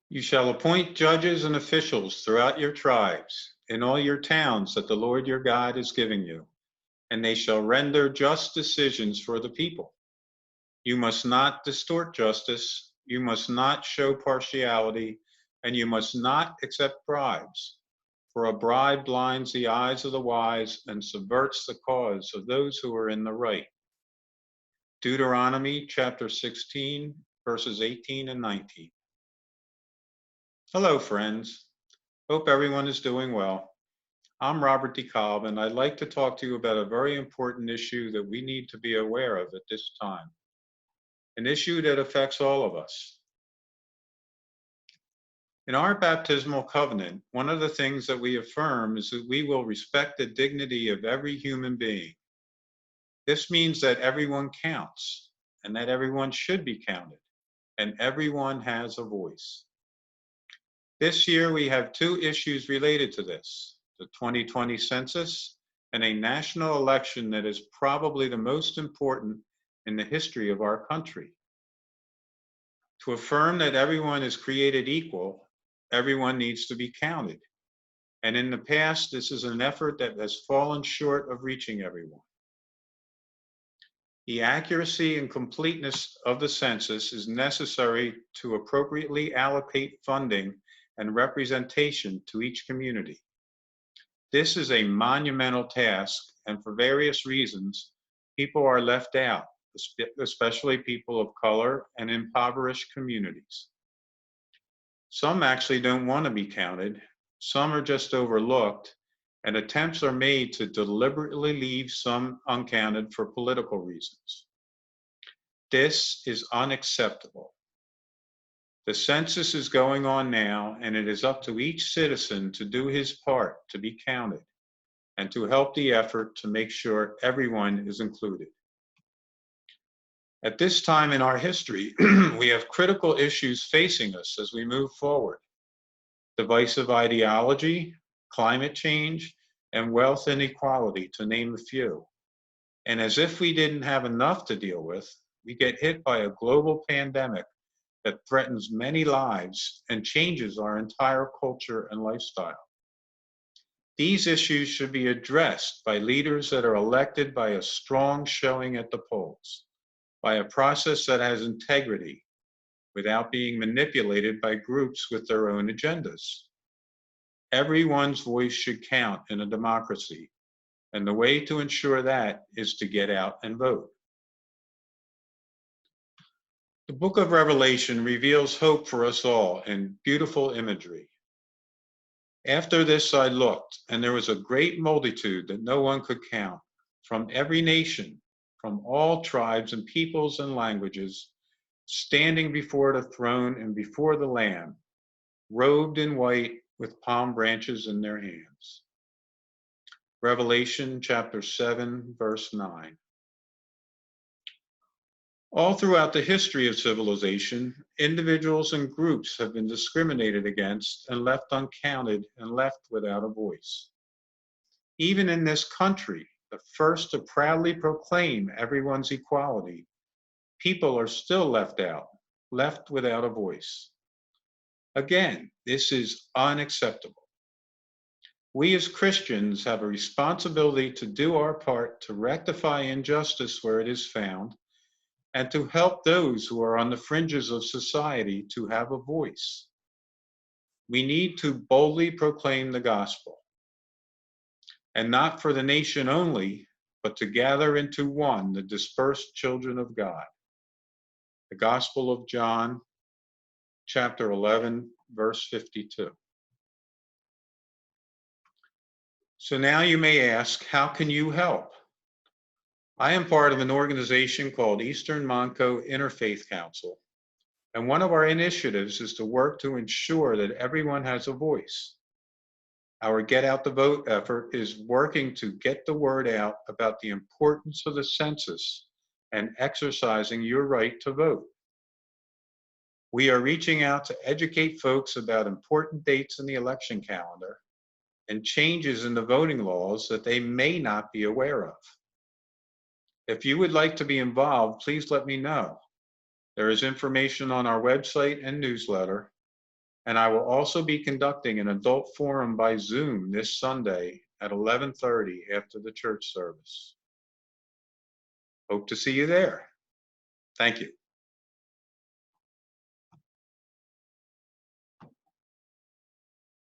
You shall appoint judges and officials throughout your tribes, in all your towns that the Lord your God is giving you, and they shall render just decisions for the people. You must not distort justice, you must not show partiality, and you must not accept bribes. For a bribe blinds the eyes of the wise and subverts the cause of those who are in the right. Deuteronomy chapter 16, verses 18 and 19. Hello, friends. Hope everyone is doing well. I'm Robert DeKalb, and I'd like to talk to you about a very important issue that we need to be aware of at this time, an issue that affects all of us. In our baptismal covenant, one of the things that we affirm is that we will respect the dignity of every human being. This means that everyone counts, and that everyone should be counted, and everyone has a voice. This year, we have two issues related to this: the 2020 census and a national election that is probably the most important in the history of our country. To affirm that everyone is created equal, everyone needs to be counted. And in the past, this is an effort that has fallen short of reaching everyone. The accuracy and completeness of the census is necessary to appropriately allocate funding and representation to each community. This is a monumental task, and for various reasons, people are left out, especially people of color and impoverished communities. Some actually don't want to be counted, some are just overlooked, and attempts are made to deliberately leave some uncounted for political reasons. This is unacceptable. The census is going on now, and it is up to each citizen to do his part to be counted and to help the effort to make sure everyone is included. At this time in our history, we have critical issues facing us as we move forward: divisive ideology, climate change, and wealth inequality, to name a few. And as if we didn't have enough to deal with, we get hit by a global pandemic that threatens many lives and changes our entire culture and lifestyle. These issues should be addressed by leaders that are elected by a strong showing at the polls, by a process that has integrity, without being manipulated by groups with their own agendas. Everyone's voice should count in a democracy, and the way to ensure that is to get out and vote. The book of Revelation reveals hope for us all in beautiful imagery. After this I looked, and there was a great multitude that no one could count, from every nation, from all tribes and peoples and languages, standing before the throne and before the Lamb, robed in white with palm branches in their hands. Revelation chapter 7, verse 9. All throughout the history of civilization, individuals and groups have been discriminated against and left uncounted and left without a voice. Even in this country, the first to proudly proclaim everyone's equality, people are still left out, left without a voice. Again, this is unacceptable. We as Christians have a responsibility to do our part to rectify injustice where it is found, and to help those who are on the fringes of society to have a voice. We need to boldly proclaim the gospel, and not for the nation only, but to gather into one the dispersed children of God. The Gospel of John, chapter 11, verse 52. So now you may ask, how can you help? I am part of an organization called Eastern Montco Interfaith Council, and one of our initiatives is to work to ensure that everyone has a voice. Our Get Out the Vote effort is working to get the word out about the importance of the census and exercising your right to vote. We are reaching out to educate folks about important dates in the election calendar and changes in the voting laws that they may not be aware of. If you would like to be involved, please let me know. There is information on our website and newsletter, And I will also be conducting an adult forum by Zoom this Sunday at 11:30 after the church service. Hope to see you there. Thank you.